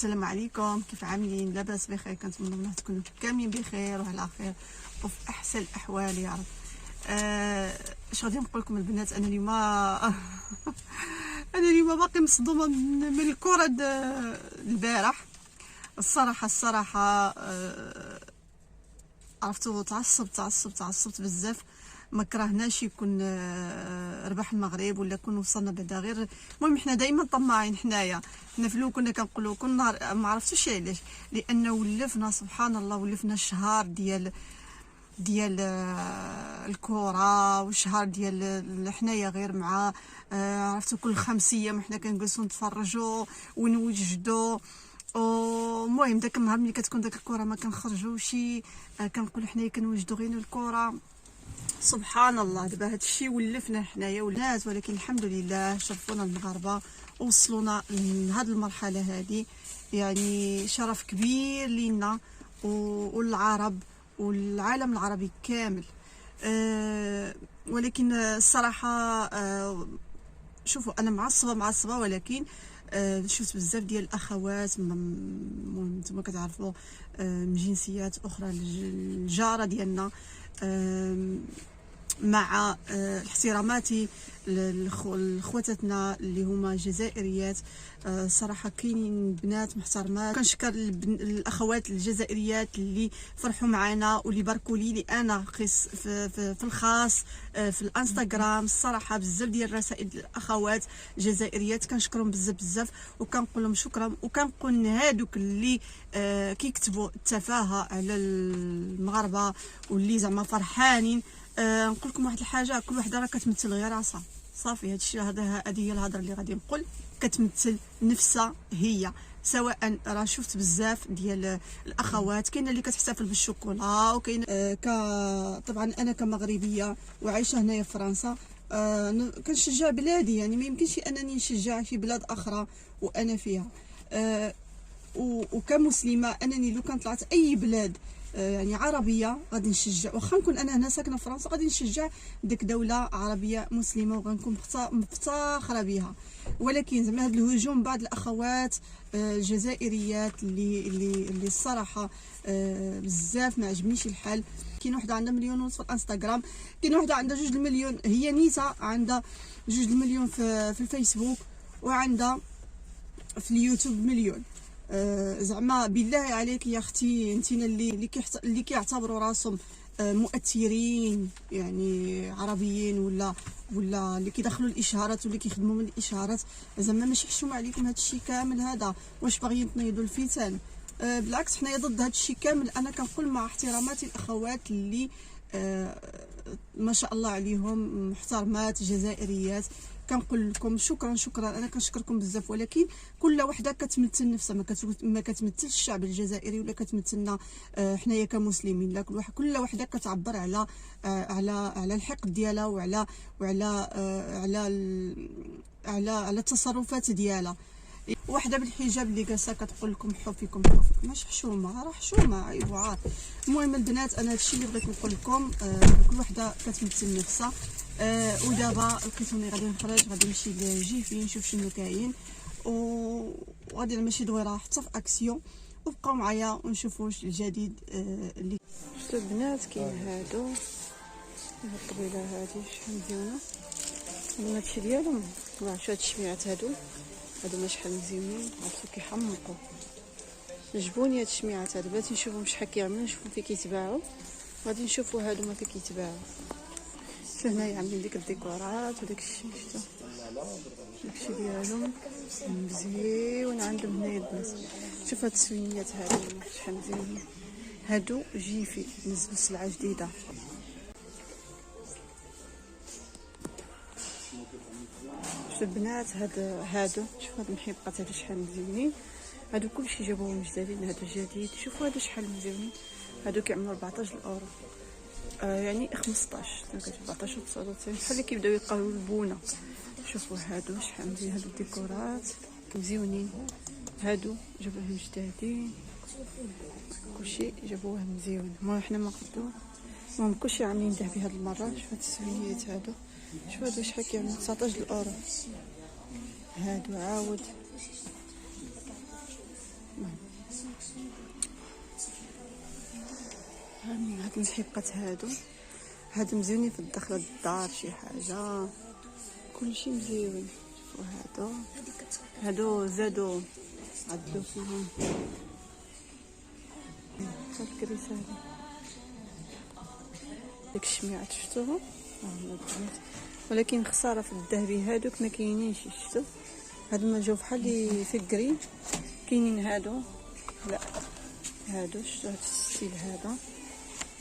السلام عليكم، كيف عاملين؟ لاباس بخير؟ كنتمنى تكونوا كاملين بخير وعلى خير وفي احسن الاحوال يا رب. اش غادي نقول لكم البنات؟ انا اليوم انا اليوم باقي مصدومه من الكره البارح. الصراحه عرفتوا، تعصبت بزاف. ما كرهناش يكون ربح المغرب ولا كون وصلنا بعدا، غير المهم حنا دائما طماعين. حنا في الاول كنا كنقولوا كل نهار، ما عرفتوش علاش، لانه ولفنا سبحان الله، ولفنا الشهر ديال الكره والشهر ديال حنايا غير مع عرفتوا كل خمسيه ما حنا كنجلسوا نتفرجوا ونوجدوا. المهم داك النهار ملي كتكون داك الكره ما كنخرجوش، كنقولوا حنايا كنوجدوا غير الكره. سبحان الله، دابا هذا الشيء ولفنا حنايا ولات، ولكن الحمد لله شرفونا المغاربه ووصلونا لهذه المرحله هذه، يعني شرف كبير لينا والعرب والعالم العربي كامل. ولكن الصراحه شوفوا انا معصبه، ولكن شفت بزاف ديال الاخوات نتوما كتعرفوا من جنسيات اخرى الجاره ديالنا، مع احتراماتي لخواتاتنا اللي هما جزائريات. صراحه كاينين بنات محترمات، كنشكر الاخوات الجزائريات اللي فرحوا معنا واللي باركوا لي انا في الخاص في الانستغرام. الصراحه بزاف ديال الرسائل الاخوات جزائريات كنشكرهم بزاف وكنقول لهم شكرا، وكنقول هادوك اللي كيكتبوا التفاهه على المغاربه واللي زعما فرحانين، نقول لكم واحد الحاجه، كل وحده راه كتمثل غير راسها صافي. هذا الشيء هذه هي الهضره اللي غادي نقول، كتمثل نفسها هي. سواء راه شفت بزاف ديال الاخوات كاينه اللي كتحتفل بالشوكولا، وكاين طبعا انا كمغربيه وعايشه هنايا في فرنسا كنشجع بلادي، يعني ما يمكنش انني نشجع في بلاد اخرى وانا فيها. وكمسلمه انني لو كان طلعت اي بلاد يعني عربيه غادي نشجع، واخا نكون انا هنا ساكنه في فرنسا غادي نشجع ديك دوله عربيه مسلمه وغنكون مفتخره بها. ولكن زعما هذا الهجوم بعض الاخوات الجزائريات اللي الصراحه بزاف ما عجبنيش الحال. كاين وحده عندها 1.5 مليون في الانستغرام، كاين وحده عندها 2 مليون، هي نيتا عندها 2 مليون في الفيسبوك، وعندها في اليوتيوب 1 مليون. زعما بالله عليك يا اختي، انتينا اللي كيعتبروا راسهم مؤثرين يعني عربيين ولا اللي كيدخلوا الاشهارات واللي كيخدموا من الاشهارات، زعما ماشي حشومه عليكم هذا الشيء كامل هذا. واش باغيين تنيضوا الفتن؟ بالعكس حنايا ضد هذا الشيء كامل. انا كنقول مع احتراماتي الاخوات اللي ما شاء الله عليهم محترمات جزائريات، كنقول لكم شكرا. انا كنشكركم بزاف، ولكن كل وحده كتمثل نفسها، ما كتمثلش الشعب الجزائري ولا كتمثلنا حنايا كمسلمين. لا كل وحده كتعبر على الحقد ديالها على التصرفات ديالها. وحده بالحجاب اللي جالسه كتقول لكم حفيكم ماشي حشومه، راه حشومه عيب وعار. المهم البنات انا هادشي اللي بغيت نقول لكم، كل وحده كتمثل نفسها. ودابا لقيتوني غادي نخرج، غادي نمشي لجيفي نشوف شنو كاين، وغادي نمشي دويره حتى في اكسيون. وبقاو معايا ونشوفوا واش الجديد اللي شفتوا البنات. كاين هادو الطبيله هادي شحال مزيونه، هادشي ديالهم شو هاد الشميعات هادو ما شحال مزيونين، عرفتو كيحمقوا. عجبوني هاد الشميعات هادو، بغيت نشوفهم شحال كيعملوا، نشوفهم فين كيتباعوا. غادي نشوفوا هادو ما فين كيتباعوا. هنايا عاملين ديك الديكورات وداك الشيء، شفتوا داكشي ديالهم مزيون عندهم هنايا البنات. شوف هاد السوينيات هادو شحال مزيانين، هادو جيفي نزلوا سلعه جديده. شوف البنات هادو شوف هاد المحيبقات هادو شحال مزيانين، هادو كلشي جابوهم جدادين، هادو جديد. شوفوا هادو شحال مزيانين، هادو كيعملوا 14 اورو، يعني 15 14 و 99 بحال اللي كيبداو يلقاو البونه. شوفوا هادو شحال مزيان، هادو الديكورات مزيونين، هادو جابوهم جدادين، كلشي جابوه مزيون. المهم حنا ما قدو، المهم كلشي عاملين ذهبي هاد المره. شوف هاد السوينيات هادو، شوف هادو شحال كيعملوا 19 اورو. هادو عاود هاد المحيقات هادو مزيونين في الدخله الدار شي حاجه، كلشي مزيون. شوفوا هادو زادو عدلو فيهم هاد الكريسه هادي، داك الشميعات شفتوهم ولكن خساره في الذهبي هادوك ما كاينينش. شفتوا هادو ما جاو بحال لي في الكري كاينين هادو، لا هادو شفتوا هاد الستيل هذا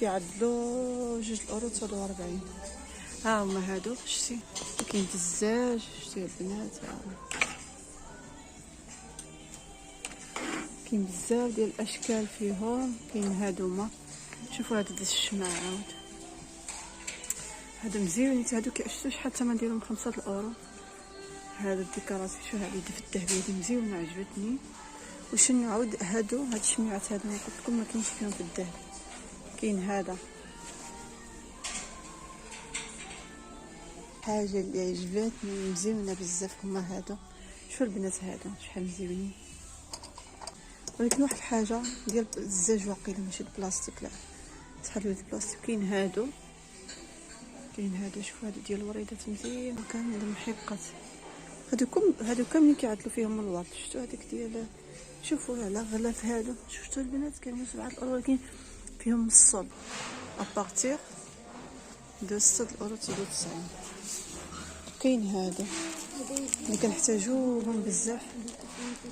كيعدلو 2 €49. ها هما هادو شتي كاين الزاج، شتي البنات كاين بزاف ديال الاشكال فيهم. كاين هادوما شوفوا هادو د الشمع عاود هادو مزيونين هادو كيعشتو شحال الثمن ديالهم 5 €. هادو الديكورات شو هادي في الذهبيه هادي مزيونه عجبتني. وشنو عاود هاد الشميعات هادو قلت لكم ما كاينش فيهم في الذهب. كاين هذا حاجه اللي عجبتني مزيونه بزاف هما هادو. شوفوا البنات هادو شحال مزيونين، ولكن واحد الحاجه ديال الزاج واقيلا ماشي البلاستيك، لا تحلوا البلاستيك. كاين هادو شوفوا هادو ديال الوريدات مزيان. كان عندهم محيقات هادو كاملين كيعدلوا فيهم الورد. شفتوا هذيك ديال شوفوا على غلاف هادو شفتوا البنات كانوا 7 €، ولكن فيهم الصلب ابارتيغ دو 6,99 €. كاين هادو اللي كنحتاجوهم بزاف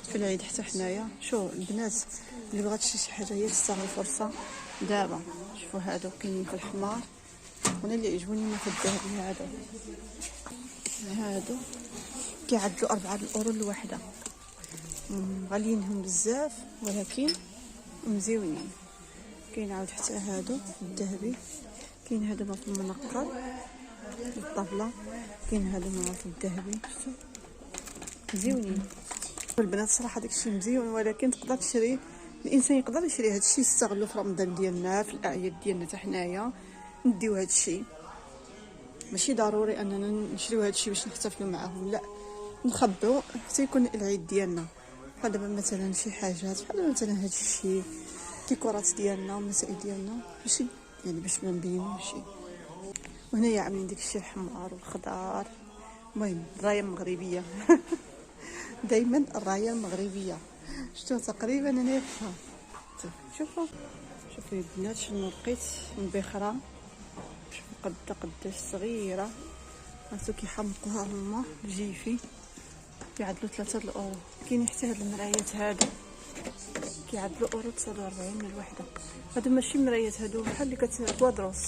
في العيد حتى حنايا. شوفوا البنات اللي بغات شي حاجه هي تستغل الفرصه دابا. شوفوا هادو كاينين في الحمار، وانا اللي عجبوني ما في الذهبي هادو كيعدلوا 4 € الوحده. غاليينهم بزاف ولكن مزيونين. كاين عاود حتى هادو الذهبي، كاين هادو في المنقر الطابله، كاين هادو في الذهبي شفتوا مزيونين. البنات صراحه داكشي مزيون، ولكن تقدر تشري، الانسان يقدر يشري هادشي يستغلو في رمضان ديالنا، في الاعياد ديالنا حتى حنايا نديو هادشي. ماشي ضروري اننا نشريو هادشي باش نحتفلوا معاهم، لا نخبعوا حتى يكون العيد ديالنا. بحال دابا مثلا شي حاجات بحال مثلا هادشي ديكورات ديالنا والمسائل ديالنا ماشي يعني باش ما نبينوش. وهنايا عاملين داكشي الحمار والخضار، المهم الرايه المغربيه دائما الرايه المغربيه. شفتوا تقريبا انا شوفوا البنات شنو لقيت من بخره. شوفوا قداش صغيره هاتو كيحمقوها هما الجيفي كيعدلوا 3 €. كاين حتى هاد المرايات هادو كيعدلوا 1,49 € الوحده. هادو ماشي مرايات، هادو بحال اللي كتوادروس،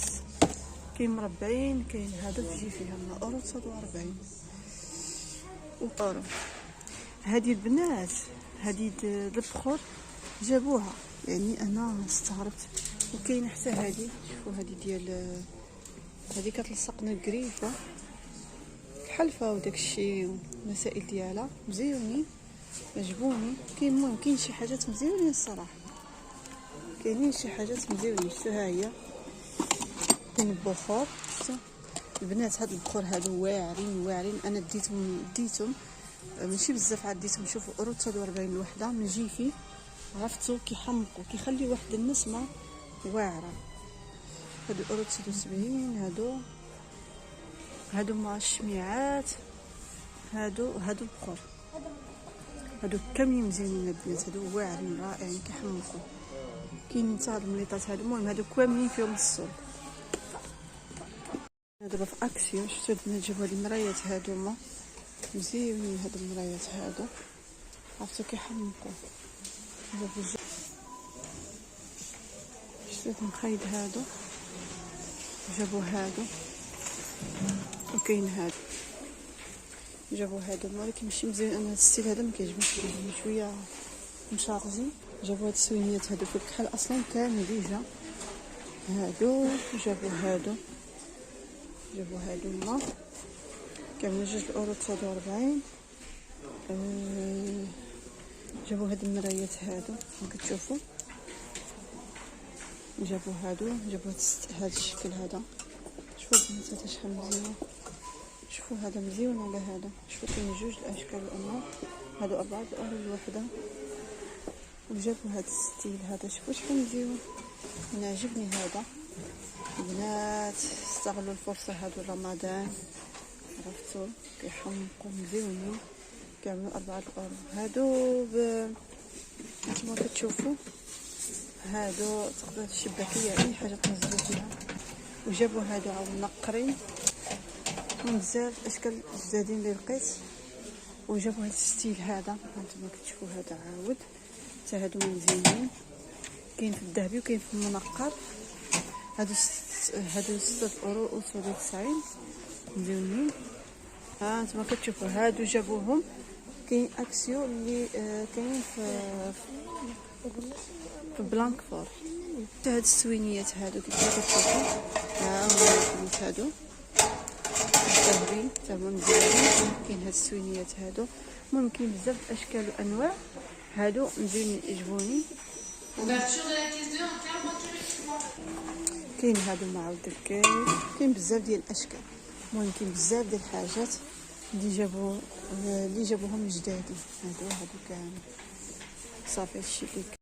كاين مربعين، كاين هادو تجي فيها 1,49 €. هادي البنات هادي البخور جابوها، يعني انا استغربت. وكاين حتى هادي شوفوا هادي ديال هادي كتلصقنا الكريفه الحلفه وداكشي والمسائل ديالها مزيونين عجبوني. كاين المهم كاين شي حاجات مزيونين الصراحه، كاينين شي حاجات مزيونين. شتو ها هي كاين البخور. شتو البنات هاد البخور هادو واعرين انا ديتهم ماشي بزاف، عاد ديتهم شوفوا 1,49 € الوحده من جيفي. عرفتو كيحمقوا كيخلي واحد النسمه واعره. هادو 1,79 €. هادو مع الشميعات، هادو البخور هادو كاملين مزيانين البنات، هادو واعرين رائعين كيحمقوا. كاينين حتى هاد المليطات هادو، المهم هادو كاملين فيهم الصلب. دابا في اكسيو شفتو البنات جابو هاد المرايات هادوما مزيانين. هاد المرايات هادو عرفتو كيحمقوا. شفتو المخايد هادو جابو هادو، وكاين هادو جابو هادو ولكن ماشي مزيان. انا هاد الستيل هذا ما كيعجبنيش، كيعجبني شويه مشارجي. جابو هاد السوينيات هادو في الكحل اصلا كامل ديجا. هادو جابو هادو هما كاملين 2,49 €. جابو هاد المرايات هادو كتشوفوا، جابو هاد الشكل هذا. شوفوا البنات هذا شحال مزيان، شوفوا هذا مزيون على هذا. شوفوا كاين 2 الاشكال الامور، هادو 4 € الوحده. وجابوا هذا الستيل هذا. شوفوا شحال مزيون، انا عجبني هذا. البنات استغلوا الفرصه هادو رمضان، عرفتوا كيحمقوا مزيونين، كيعملوا 4 اورو. هادو كما كتشوفوا هادو تقدر الشباكيه اي حاجه تنزلوا فيها. وجابوا هادو عاود منقرين بزاف اشكال جدادين اللي لقيت. وجابوا هاد الستيل هذا هانتوما كتشوفوا هذا عاود حتى هادو مزيانين، كاين في الذهبي وكاين في المنقر. هادو 6 اورو و 97 مزيونين. ها انتما كتشوفوا هادو جابوهم كاين اكسيو اللي كاين في بلانكفور. حتى هاد السوينيات هادو كيف كتشوفوا ها هما هادو الذهبي حتى هما مزيانين. كاين هاد السوينيات هادو، المهم كاين بزاف الاشكال والانواع. هادو مزيانين يعجبوني. كاين هادو مع عود الكاي، كاين بزاف ديال الاشكال. المهم كاين بزاف ديال الحاجات اللي جابوهم جدادين. هادو كامل صافي هادشي اللي